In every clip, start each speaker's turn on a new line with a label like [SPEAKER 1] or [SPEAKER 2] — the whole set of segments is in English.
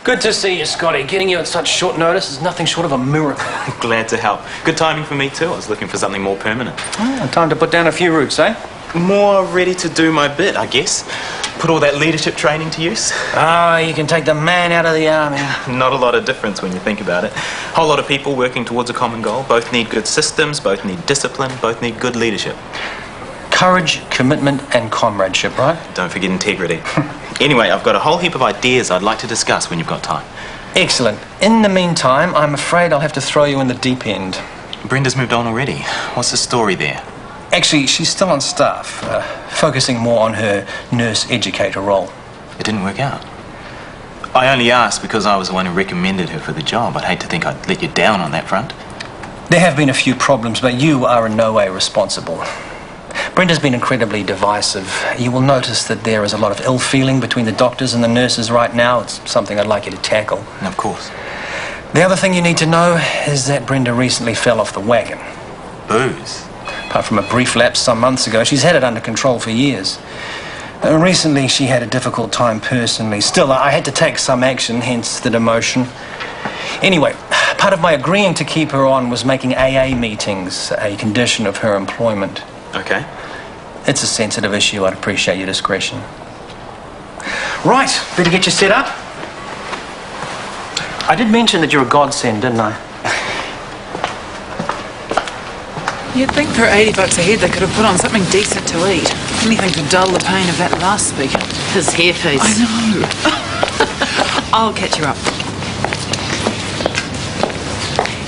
[SPEAKER 1] Good to see you, Scotty. Getting you at such short notice is nothing short of a miracle.
[SPEAKER 2] Glad to help. Good timing for me too. I was looking for something more permanent.
[SPEAKER 1] Oh, time to put down a few roots, eh?
[SPEAKER 2] More ready to do my bit, I guess. Put all that leadership training to use.
[SPEAKER 1] Ah, you can take the man out of the army.
[SPEAKER 2] Not a lot of difference when you think about it. Whole lot of people working towards a common goal. Both need good systems, both need discipline, both need good leadership.
[SPEAKER 1] Courage, commitment and comradeship, right?
[SPEAKER 2] Don't forget integrity. Anyway, I've got a whole heap of ideas I'd like to discuss when you've got time.
[SPEAKER 1] Excellent. In the meantime, I'm afraid I'll have to throw you in the deep end.
[SPEAKER 2] Brenda's moved on already. What's the story there?
[SPEAKER 1] Actually, she's still on staff, focusing more on her nurse-educator role.
[SPEAKER 2] It didn't work out. I only asked because I was the one who recommended her for the job. I'd hate to think I'd let you down on that front.
[SPEAKER 1] There have been a few problems, but you are in no way responsible. Brenda's been incredibly divisive. You will notice that there is a lot of ill feeling between the doctors and the nurses right now. It's something I'd like you to tackle.
[SPEAKER 2] Of course.
[SPEAKER 1] The other thing you need to know is that Brenda recently fell off the wagon.
[SPEAKER 2] Booze?
[SPEAKER 1] Apart from a brief lapse some months ago, she's had it under control for years. Recently, she had a difficult time personally. Still, I had to take some action, hence the demotion. Anyway, part of my agreeing to keep her on was making AA meetings a condition of her employment.
[SPEAKER 2] Okay.
[SPEAKER 1] It's a sensitive issue. I'd appreciate your discretion. Right, better get you set up. I did mention that you're a godsend, didn't I?
[SPEAKER 3] You'd think for $80 a head they could have put on something decent to eat. Anything to dull the pain of that last speaker.
[SPEAKER 4] His hair face.
[SPEAKER 3] I know. I'll catch you up.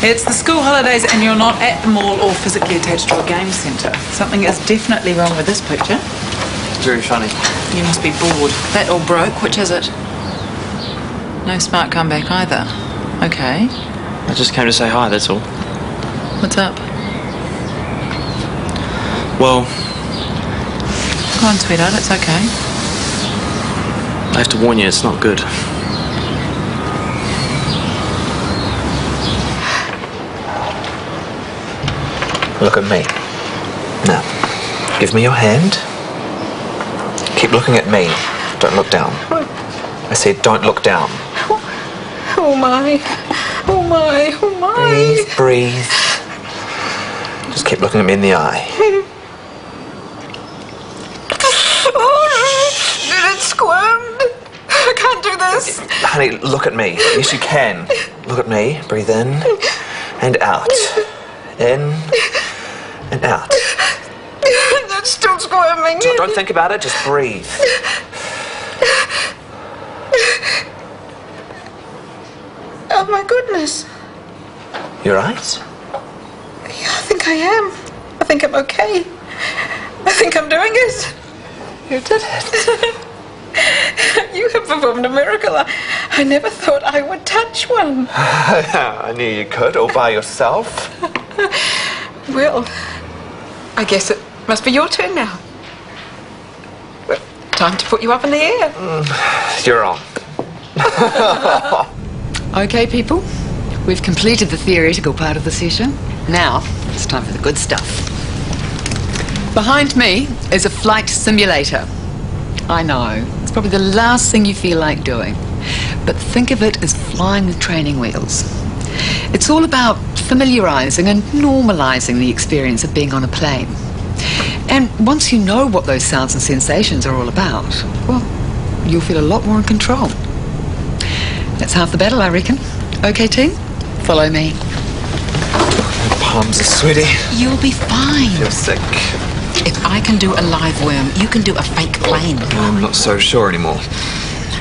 [SPEAKER 3] It's the school holidays and you're not at the mall or physically attached to a game centre. Something is definitely wrong with this picture.
[SPEAKER 4] Very funny.
[SPEAKER 3] You must be bored. That or broke. Which is it? No smart comeback either. Okay.
[SPEAKER 4] I just came to say hi, that's all.
[SPEAKER 3] What's up?
[SPEAKER 4] Well,
[SPEAKER 3] Go on, sweetheart. It's okay.
[SPEAKER 4] I have to warn you, it's not good.
[SPEAKER 5] Look at me. Now, give me your hand. Keep looking at me. Don't look down. I said don't look down.
[SPEAKER 3] Oh my. Oh my. Oh my.
[SPEAKER 5] Breathe, breathe. Just keep looking at me in the eye.
[SPEAKER 3] It squirmed. I can't do this.
[SPEAKER 5] Honey, look at me. Yes, you can. Look at me. Breathe in and out. In and out.
[SPEAKER 3] It's still squirming.
[SPEAKER 5] Don't think about it. Just breathe.
[SPEAKER 3] Oh my goodness.
[SPEAKER 5] You right?
[SPEAKER 3] Yeah, I think I am. I think I'm okay. I think I'm doing it.
[SPEAKER 5] You did it.
[SPEAKER 3] You have performed a miracle. I never thought I would touch one.
[SPEAKER 5] I knew you could, all by yourself.
[SPEAKER 3] Well, I guess it must be your turn now. Well, time to put you up in the air.
[SPEAKER 5] You're on.
[SPEAKER 6] Okay, people, we've completed the theoretical part of the session. Now, it's time for the good stuff. Behind me is a flight simulator. I know, it's probably the last thing you feel like doing, but think of it as flying with training wheels. It's all about familiarising and normalising the experience of being on a plane. And once you know what those sounds and sensations are all about, well, you'll feel a lot more in control. That's half the battle, I reckon. Okay, team? Follow me.
[SPEAKER 5] My palms are sweaty.
[SPEAKER 6] You'll be fine.
[SPEAKER 5] I feel sick.
[SPEAKER 6] If I can do a live worm, you can do a fake plane.
[SPEAKER 5] I'm not so sure anymore.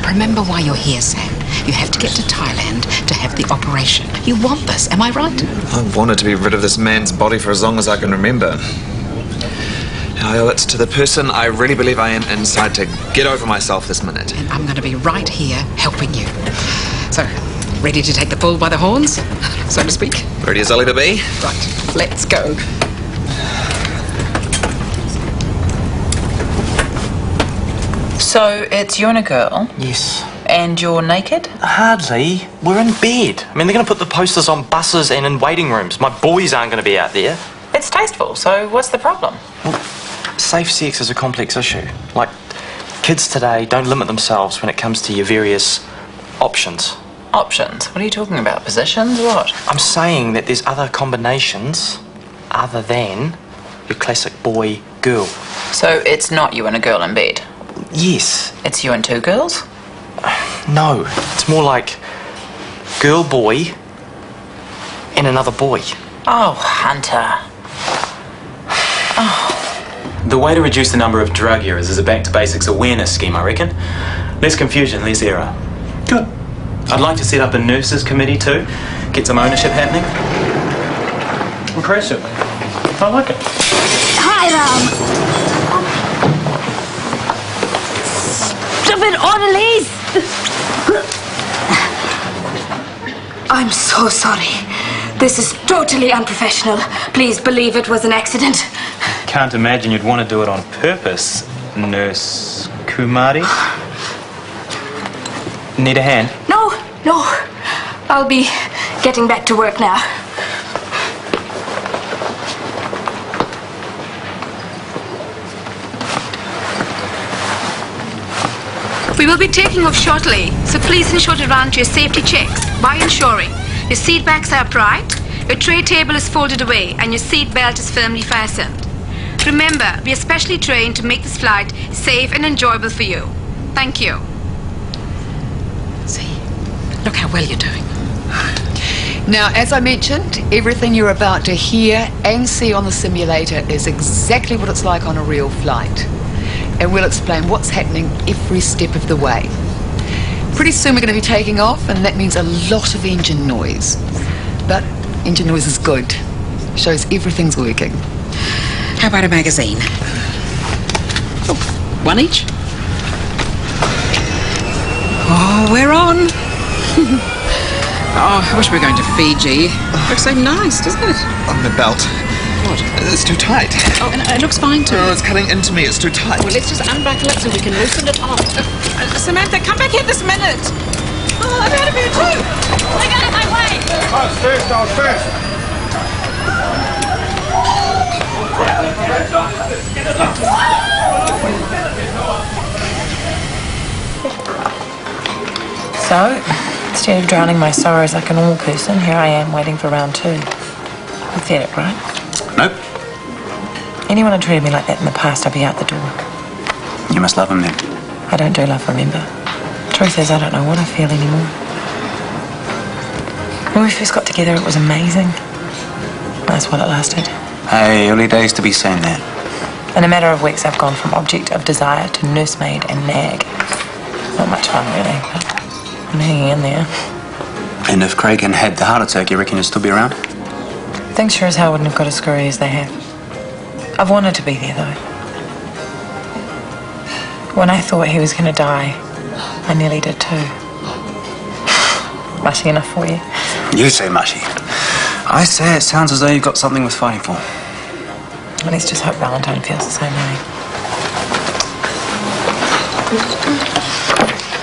[SPEAKER 6] Remember why you're here, Sam. You have to get to Thailand to have the operation. You want this, am I right?
[SPEAKER 5] I wanted to be rid of this man's body for as long as I can remember. I owe it to the person I really believe I am inside to get over myself this minute.
[SPEAKER 6] And I'm going to be right here helping you. So, ready to take the bull by the horns, so to speak?
[SPEAKER 5] Ready as I'll ever be.
[SPEAKER 6] Right, let's go.
[SPEAKER 3] So, it's you and a girl,
[SPEAKER 2] Yes.
[SPEAKER 3] and you're naked?
[SPEAKER 2] Hardly. We're in bed. I mean, they're going to put the posters on buses and in waiting rooms. My boys aren't going to be out there.
[SPEAKER 3] It's tasteful, so what's the problem?
[SPEAKER 2] Well, safe sex is a complex issue. Like, kids today don't limit themselves when it comes to your various options.
[SPEAKER 7] Options? What are you talking about? Positions or what?
[SPEAKER 2] I'm saying that there's other combinations other than your classic boy-girl.
[SPEAKER 7] So it's not you and a girl in bed?
[SPEAKER 2] Yes.
[SPEAKER 7] It's you and two girls?
[SPEAKER 2] No, it's more like girl-boy and another boy.
[SPEAKER 7] Oh, Hunter. Oh.
[SPEAKER 2] The way to reduce the number of drug errors is a back-to-basics awareness scheme, I reckon. Less confusion, less error. Good. I'd like to set up a nurses committee too. Get some ownership happening.
[SPEAKER 1] Impressive. I like it.
[SPEAKER 8] Hi, Ram. Stupid orderlies! I'm so sorry. This is totally unprofessional. Please believe it was an accident.
[SPEAKER 2] Can't imagine you'd want to do it on purpose, Nurse Kumari. Need a hand?
[SPEAKER 8] No. I'll be getting back to work now.
[SPEAKER 9] We will be taking off shortly, so please ensure to run to your safety checks by ensuring your seat backs are upright, your tray table is folded away, and your seat belt is firmly fastened. Remember, we are specially trained to make this flight safe and enjoyable for you. Thank you.
[SPEAKER 3] See, look how well you're doing.
[SPEAKER 6] Now, as I mentioned, everything you're about to hear and see on the simulator is exactly what it's like on a real flight. And we'll explain what's happening every step of the way. Pretty soon we're going to be taking off, and that means a lot of engine noise. But engine noise is good. Shows everything's working.
[SPEAKER 3] How about a magazine? Oh, one each? Oh, we're on. Oh, I wish we were going to Fiji. Looks so nice, doesn't it?
[SPEAKER 5] On the belt.
[SPEAKER 3] What?
[SPEAKER 5] It's too tight.
[SPEAKER 3] Oh, and it looks fine too.
[SPEAKER 5] No, it's cutting into me. It's too tight.
[SPEAKER 3] Well, let's just unbuckle it so we can loosen it off. Samantha, come back here this minute. Oh, I'm out of here too.
[SPEAKER 8] I got it my way.
[SPEAKER 1] I was first.
[SPEAKER 7] So, instead of drowning my sorrows like a normal person, here I am waiting for round 2. Pathetic, right?
[SPEAKER 10] Nope.
[SPEAKER 7] Anyone had treated me like that in the past, I'd be out the door.
[SPEAKER 10] You must love him then.
[SPEAKER 7] I don't do love, remember? Truth is, I don't know what I feel anymore. When we first got together, it was amazing. That's while it lasted.
[SPEAKER 10] Hey, early days to be saying that.
[SPEAKER 7] In a matter of weeks, I've gone from object of desire to nursemaid and nag. Not much fun, really, but I'm hanging in there.
[SPEAKER 10] And if Craig hadn't had the heart attack, you reckon he'd still be around?
[SPEAKER 7] Things sure as hell wouldn't have got as screwy as they have. I've wanted to be there, though. When I thought he was going to die, I nearly did too. Mushy enough for you?
[SPEAKER 10] You say mushy. I say it sounds as though you've got something worth fighting for.
[SPEAKER 7] Well, let's just hope Valentine feels the same way.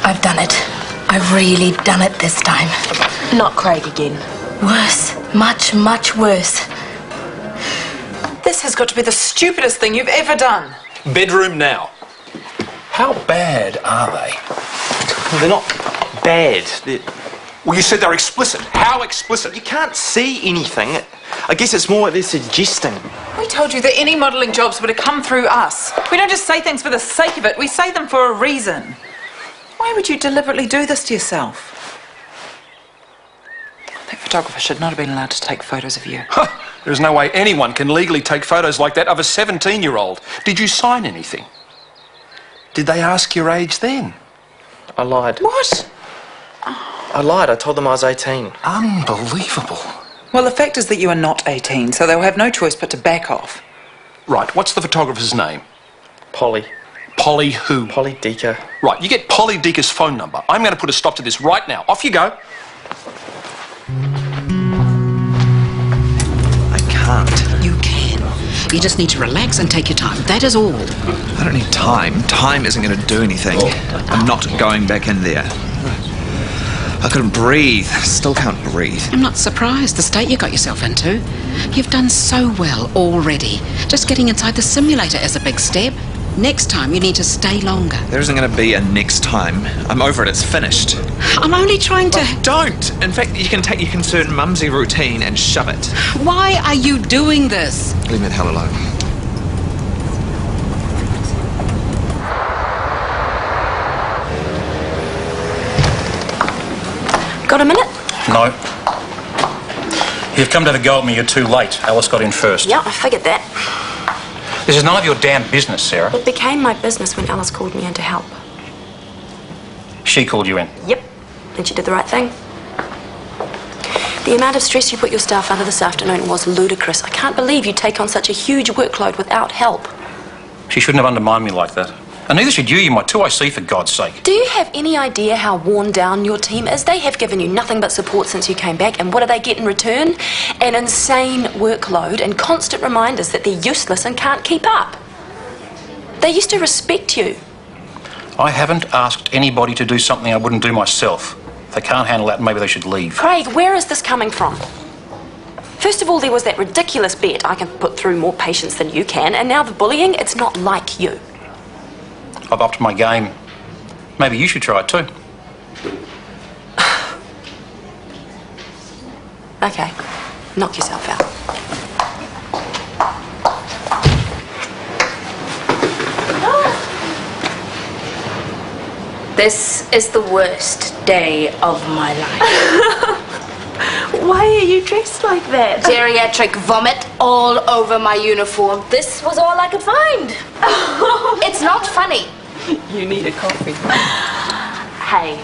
[SPEAKER 8] I've done it. I've really done it this time.
[SPEAKER 11] Not Craig again.
[SPEAKER 8] Worse. Much, much worse.
[SPEAKER 3] This has got to be the stupidest thing you've ever done.
[SPEAKER 12] Bedroom now. How bad are they?
[SPEAKER 2] They're not bad.
[SPEAKER 12] Well, you said they're explicit. How explicit?
[SPEAKER 2] You can't see anything. I guess it's more like they're suggesting.
[SPEAKER 3] We told you that any modelling jobs would have come through us. We don't just say things for the sake of it. We say them for a reason. Why would you deliberately do this to yourself? That photographer should not have been allowed to take photos of you.
[SPEAKER 12] There's no way anyone can legally take photos like that of a 17-year-old. Did you sign anything? Did they ask your age then?
[SPEAKER 2] I lied.
[SPEAKER 3] What?
[SPEAKER 2] I lied. I told them I was 18.
[SPEAKER 12] Unbelievable.
[SPEAKER 3] Well, the fact is that you are not 18, so they'll have no choice but to back off.
[SPEAKER 12] Right, what's the photographer's name?
[SPEAKER 2] Polly.
[SPEAKER 12] Polly who?
[SPEAKER 2] Polly Decker.
[SPEAKER 12] Right, you get Polly Decker's phone number. I'm going to put a stop to this right now. Off you go.
[SPEAKER 5] I can't.
[SPEAKER 3] You can. You just need to relax and take your time. That is all.
[SPEAKER 5] I don't need time. Time isn't going to do anything. I'm not going back in there. I couldn't breathe. Still can't breathe.
[SPEAKER 3] I'm not surprised, the state you got yourself into. You've done so well already. Just getting inside the simulator is a big step.
[SPEAKER 13] Next time, you need to stay longer.
[SPEAKER 5] There isn't going to be a next time. I'm over it. It's finished.
[SPEAKER 13] I'm only trying to...
[SPEAKER 5] Oh, don't! In fact, you can take your concerned mumsy routine and shove it.
[SPEAKER 13] Why are you doing this?
[SPEAKER 5] Leave me the hell alone.
[SPEAKER 8] Got a minute?
[SPEAKER 14] No. You've come to the Goldman, you're too late. Alice got in first.
[SPEAKER 8] Yeah, I figured that.
[SPEAKER 14] This is none of your damn business, Sarah.
[SPEAKER 8] It became my business when Alice called me in to help.
[SPEAKER 14] She called you in.
[SPEAKER 8] Yep, and she did the right thing. The amount of stress you put your staff under this afternoon was ludicrous. I can't believe you take on such a huge workload without help.
[SPEAKER 14] She shouldn't have undermined me like that. And neither should you, you're my 2IC, for God's sake.
[SPEAKER 8] Do you have any idea how worn down your team is? They have given you nothing but support since you came back, and what do they get in return? An insane workload and constant reminders that they're useless and can't keep up. They used to respect you.
[SPEAKER 14] I haven't asked anybody to do something I wouldn't do myself. If they can't handle that, maybe they should leave.
[SPEAKER 8] Craig, where is this coming from? First of all, there was that ridiculous bet I can put through more patients than you can, and now the bullying, it's not like you.
[SPEAKER 14] I've upped my game. Maybe you should try it too.
[SPEAKER 8] Okay, knock yourself out.
[SPEAKER 11] This is the worst day of my life.
[SPEAKER 8] Why are you dressed like that?
[SPEAKER 11] Geriatric vomit all over my uniform. This was all I could find. It's not funny.
[SPEAKER 7] You need a coffee.
[SPEAKER 11] Hey,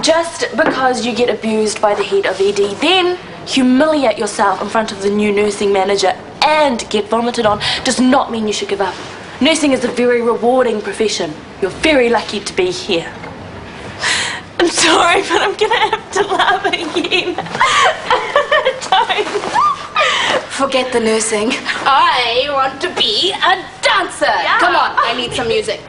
[SPEAKER 11] just because you get abused by the head of ED, then humiliate yourself in front of the new nursing manager and get vomited on, does not mean you should give up. Nursing is a very rewarding profession. You're very lucky to be here. I'm sorry, but I'm gonna have to laugh again. Don't. Forget the nursing. I want to be a dancer. Yeah. Come on, I need some music.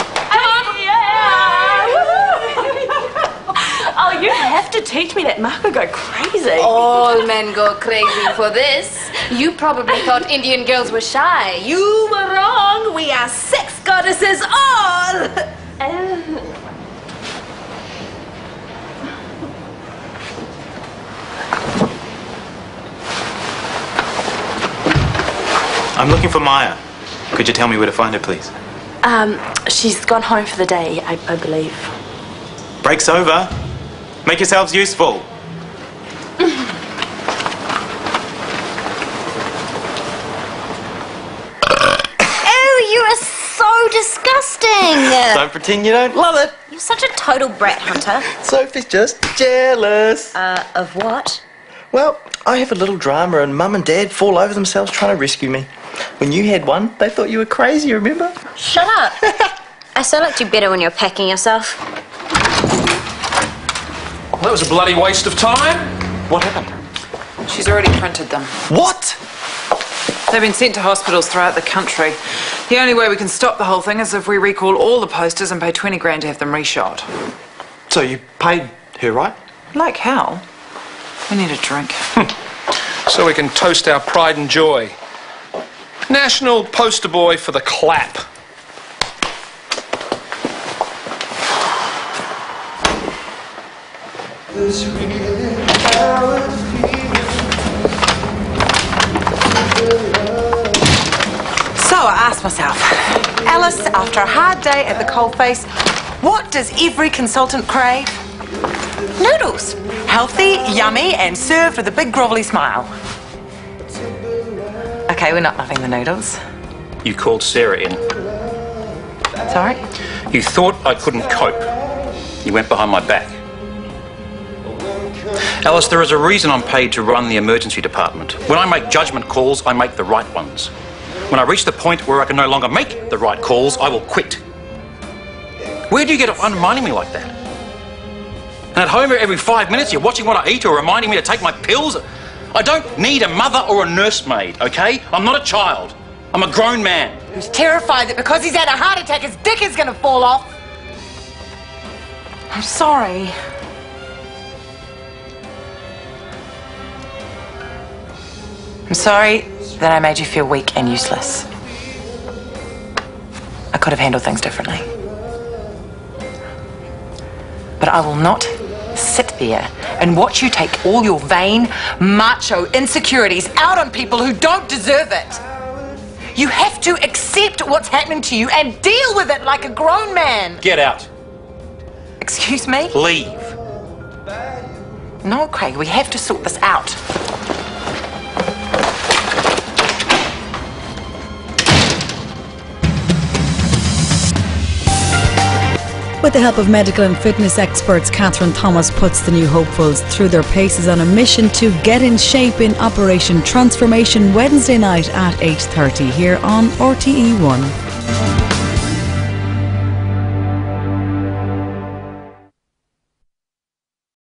[SPEAKER 8] Oh, you have to teach me that. Mark will go crazy.
[SPEAKER 11] All men go crazy for this. You probably thought Indian girls were shy. You were wrong. We are sex goddesses all.
[SPEAKER 2] I'm looking for Maya. Could you tell me where to find her, please?
[SPEAKER 8] She's gone home for the day, I believe.
[SPEAKER 2] Break's over. Make yourselves useful.
[SPEAKER 15] Oh, you are so disgusting.
[SPEAKER 4] Don't pretend you don't love it.
[SPEAKER 15] You're such a total brat, Hunter.
[SPEAKER 4] Sophie's just jealous.
[SPEAKER 15] Of what?
[SPEAKER 4] Well, I have a little drama and Mum and Dad fall over themselves trying to rescue me. When you had one, they thought you were crazy, remember?
[SPEAKER 15] Shut up. I still liked you better when you were packing yourself.
[SPEAKER 12] Well, that was a bloody waste of time.
[SPEAKER 4] What happened?
[SPEAKER 3] She's already printed them.
[SPEAKER 4] What?
[SPEAKER 3] They've been sent to hospitals throughout the country. The only way we can stop the whole thing is if we recall all the posters and pay 20 grand to have them reshot.
[SPEAKER 4] So you paid her, right?
[SPEAKER 3] Like hell. We need a drink.
[SPEAKER 12] So we can toast our pride and joy. National poster boy for the clap.
[SPEAKER 7] So I asked myself, Alice, after a hard day at the coalface, what does every consultant crave? Noodles. Healthy, yummy, and served with a big grovelly smile. Okay, we're not loving the noodles.
[SPEAKER 14] You called Sarah in.
[SPEAKER 7] Sorry?
[SPEAKER 14] You thought I couldn't cope. You went behind my back. Alice, there is a reason I'm paid to run the emergency department. When I make judgment calls, I make the right ones. When I reach the point where I can no longer make the right calls, I will quit. Where do you get off undermining me like that? And at home every 5 minutes you're watching what I eat or reminding me to take my pills? I don't need a mother or a nursemaid, okay? I'm not a child. I'm a grown man.
[SPEAKER 7] Who's terrified that because he's had a heart attack, his dick is going to fall off. I'm sorry. I'm sorry that I made you feel weak and useless. I could have handled things differently. But I will not sit there and watch you take all your vain, macho insecurities out on people who don't deserve it. You have to accept what's happening to you and deal with it like a grown man.
[SPEAKER 14] Get out.
[SPEAKER 7] Excuse me?
[SPEAKER 14] Leave.
[SPEAKER 7] No, Craig, we have to sort this out.
[SPEAKER 16] With the help of medical and fitness experts, Catherine Thomas puts the new hopefuls through their paces on a mission to get in shape in Operation Transformation Wednesday night at 8:30 here on Rte One.